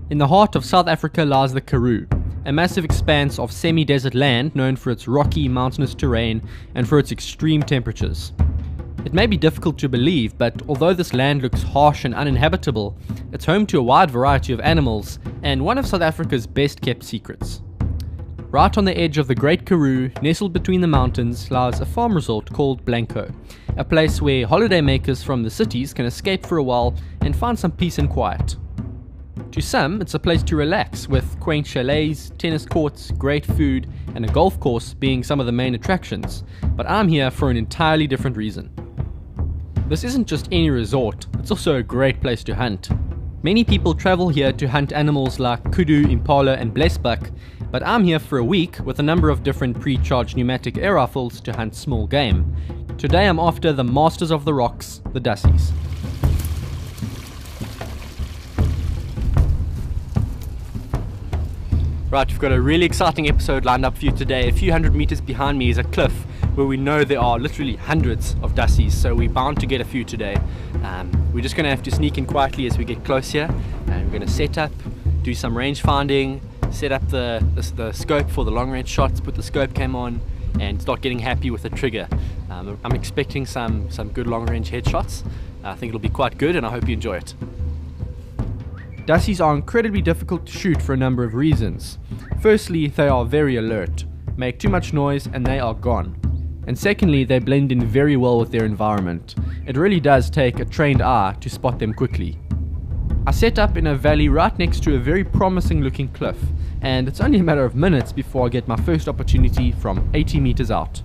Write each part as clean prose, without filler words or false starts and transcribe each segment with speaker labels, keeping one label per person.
Speaker 1: In the heart of South Africa lies the Karoo, a massive expanse of semi-desert land known for its rocky, mountainous terrain and for its extreme temperatures. It may be difficult to believe, but although this land looks harsh and uninhabitable, it's home to a wide variety of animals and one of South Africa's best kept secrets. Right on the edge of the Great Karoo, nestled between the mountains, lies a farm resort called Blanco, a place where holidaymakers from the cities can escape for a while and find some peace and quiet. To some, it's a place to relax, with quaint chalets, tennis courts, great food, and a golf course being some of the main attractions, but I'm here for an entirely different reason. This isn't just any resort, it's also a great place to hunt. Many people travel here to hunt animals like kudu, impala, and blesbuck, but I'm here for a week with a number of different pre-charged pneumatic air rifles to hunt small game. Today I'm after the masters of the rocks, the Dassies. Right, we've got a really exciting episode lined up for you today. A few hundred meters behind me is a cliff where we know there are literally hundreds of Dassies, so we're bound to get a few today. We're just going to have to sneak in quietly as we get close here, and we're going to set up, do some range finding, set up the scope for the long range shots, put the scope cam on, and start getting happy with the trigger. I'm expecting some good long range headshots. I think it'll be quite good, and I hope you enjoy it. Dassies are incredibly difficult to shoot for a number of reasons. Firstly, they are very alert, make too much noise and they are gone. And secondly, they blend in very well with their environment. It really does take a trained eye to spot them quickly. I set up in a valley right next to a very promising looking cliff, and it's only a matter of minutes before I get my first opportunity from 80 meters out.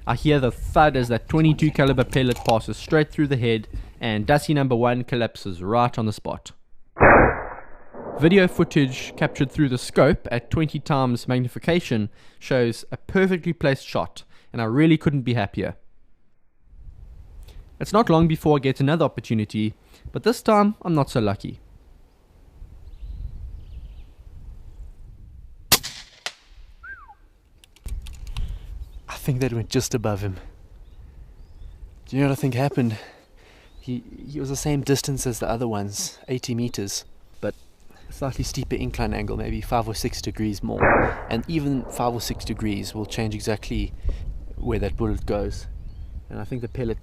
Speaker 1: I hear the thud as that 22 caliber pellet passes straight through the head, and Dassie number 1 collapses right on the spot. Video footage captured through the scope at 20 times magnification shows a perfectly placed shot, and I really couldn't be happier. It's not long before I get another opportunity, but this time I'm not so lucky.
Speaker 2: I think that went just above him. Do you know what I think happened? He was the same distance as the other ones, 80 meters, but a slightly steeper incline angle, maybe 5 or 6 degrees more. And even 5 or 6 degrees will change exactly where that bullet goes. And I think the pellet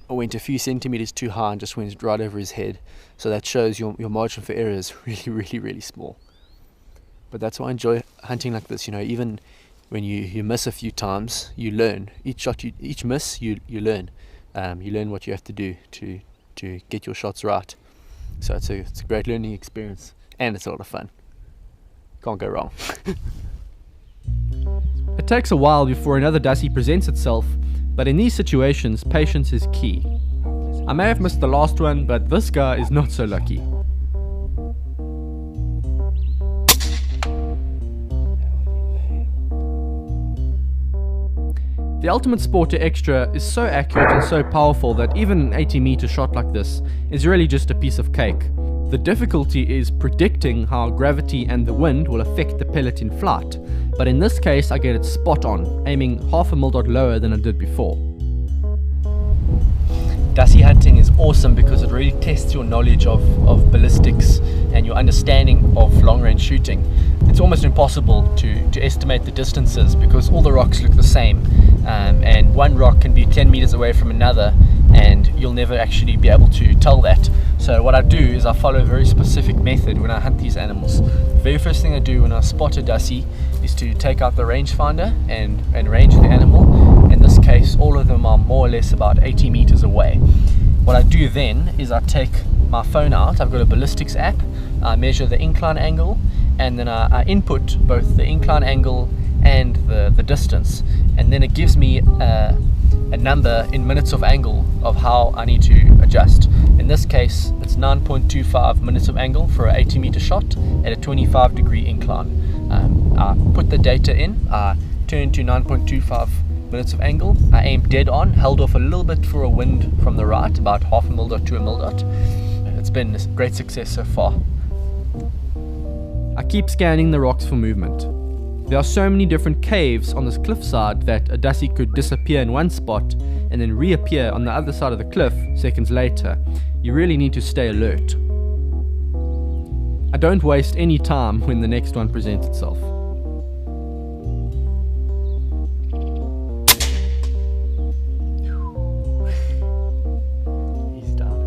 Speaker 2: went a few centimeters too high and just went right over his head. So that shows your margin for error is really small. But that's why I enjoy hunting like this, you know, even when you miss a few times, you learn. Each miss, you learn. You learn what you have to do to get your shots right. So it's a great learning experience, and it's a lot of fun. Can't go wrong.
Speaker 1: It takes a while before another Dassie presents itself, but in these situations, patience is key. I may have missed the last one, but this guy is not so lucky. The Ultimate Sporter Extra is so accurate and so powerful that even an 80-meter shot like this is really just a piece of cake. The difficulty is predicting how gravity and the wind will affect the pellet in flight, but in this case I get it spot on, aiming half a mil dot lower than I did before. Dassie hunting is awesome because it really tests your knowledge of ballistics and your understanding of long-range shooting. It's almost impossible to estimate the distances because all the rocks look the same, and one rock can be 10 meters away from another and you'll never actually be able to tell that. So what I do is I follow a very specific method when I hunt these animals. The very first thing I do when I spot a Dassie is to take out the rangefinder and range the animal. In this case, all of them are more or less about 80 meters away. What I do then is I take my phone out. I've got a ballistics app. I measure the incline angle, and then I input both the incline angle and the distance, and then it gives me a number in minutes of angle of how I need to adjust. In this case, it's 9.25 minutes of angle for an 80 meter shot at a 25 degree incline. I put the data in, I turn to 9.25 minutes of angle, I aim dead on, held off a little bit for a wind from the right, about half a mil dot to a mil dot. It's been a great success so far. I keep scanning the rocks for movement. There are so many different caves on this cliffside that a Dassie could disappear in one spot and then reappear on the other side of the cliff seconds later, you really need to stay alert. I don't waste any time when the next one presents itself.
Speaker 2: He's down.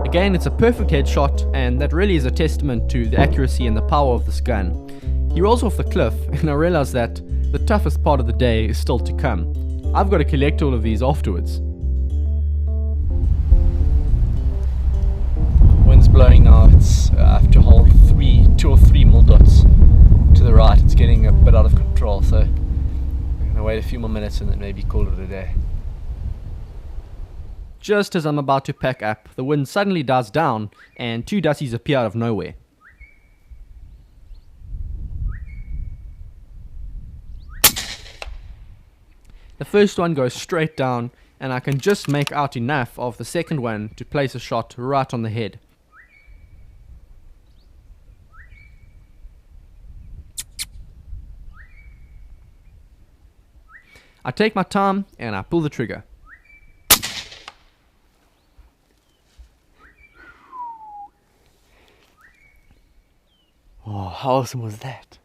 Speaker 1: Again, it's a perfect headshot, and that really is a testament to the accuracy and the power of this gun. He rolls off the cliff, and I realize that the toughest part of the day is still to come. I've got to collect all of these afterwards. Wind's blowing now. I have to hold 2 or 3 mil dots to the right. It's getting a bit out of control, so I'm going to wait a few more minutes and then maybe call it a day. Just as I'm about to pack up, the wind suddenly dies down and 2 dussies appear out of nowhere. The first one goes straight down, and I can just make out enough of the second one to place a shot right on the head. I take my time and I pull the trigger.
Speaker 2: Oh, how awesome was that?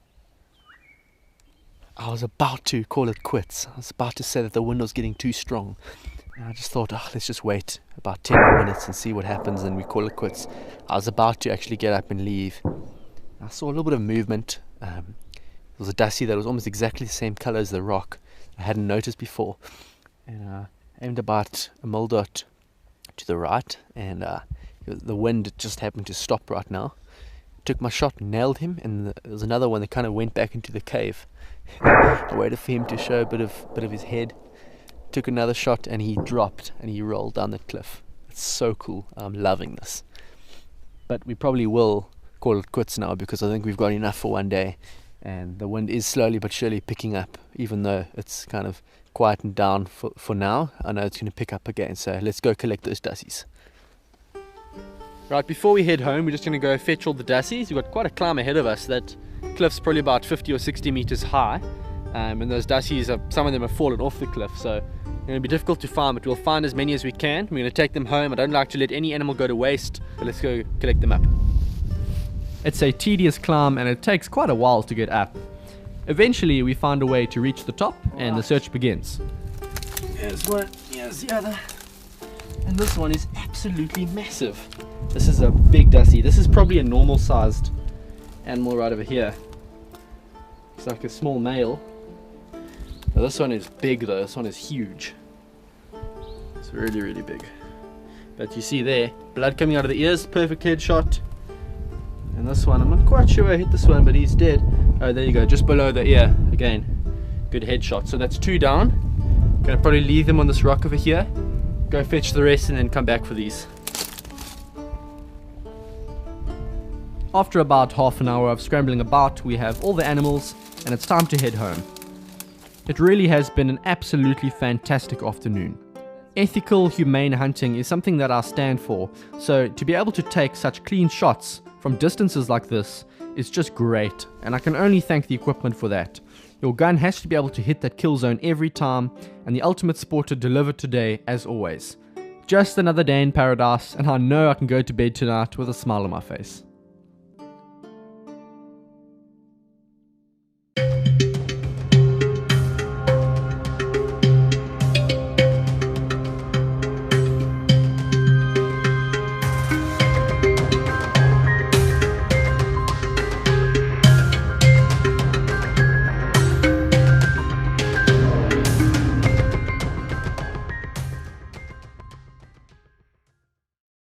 Speaker 2: I was about to call it quits. I was about to say that the wind was getting too strong. And I just thought, let's just wait about 10 more minutes and see what happens and we call it quits. I was about to actually get up and leave. I saw a little bit of movement. There was a dusty that was almost exactly the same color as the rock. I hadn't noticed before. And I aimed about a mil dot to the right, and the wind just happened to stop right now. Took my shot, nailed him, and there was another one that kind of went back into the cave. I waited for him to show a bit of his head. Took another shot and he dropped and he rolled down the cliff. It's so cool. I'm loving this. But we probably will call it quits now, because I think we've got enough for one day, and the wind is slowly but surely picking up, even though it's kind of quietened down for now. I know it's going to pick up again, so let's go collect those dussies. Right, before we head home, we're just going to go fetch all the dussies. We've got quite a climb ahead of us. That cliff's probably about 50 or 60 meters high, and those dussies, some of them have fallen off the cliff, so it's going to be difficult to find, but we'll find as many as we can. We're going to take them home. I don't like to let any animal go to waste, but let's go collect them up. It's a tedious climb, and it takes quite a while to get up. Eventually we find a way to reach the top, and the search begins. Here's one, here's the other, and this one is absolutely massive. This is a big dussie. This is probably a normal sized animal right over here. It's like a small male. Now this one is big though. This one is huge. It's really, really big. But you see there, blood coming out of the ears, perfect headshot. And this one, I'm not quite sure where I hit this one, but he's dead. Oh, there you go, just below the ear. Again, good headshot. So that's 2 down. Gonna probably leave them on this rock over here, go fetch the rest, and then come back for these. After about half an hour of scrambling about, we have all the animals, and it's time to head home. It really has been an absolutely fantastic afternoon. Ethical, humane hunting is something that I stand for, so to be able to take such clean shots from distances like this is just great, and I can only thank the equipment for that. Your gun has to be able to hit that kill zone every time, and the Ultimate Sporter delivered today as always. Just another day in paradise, and I know I can go to bed tonight with a smile on my face.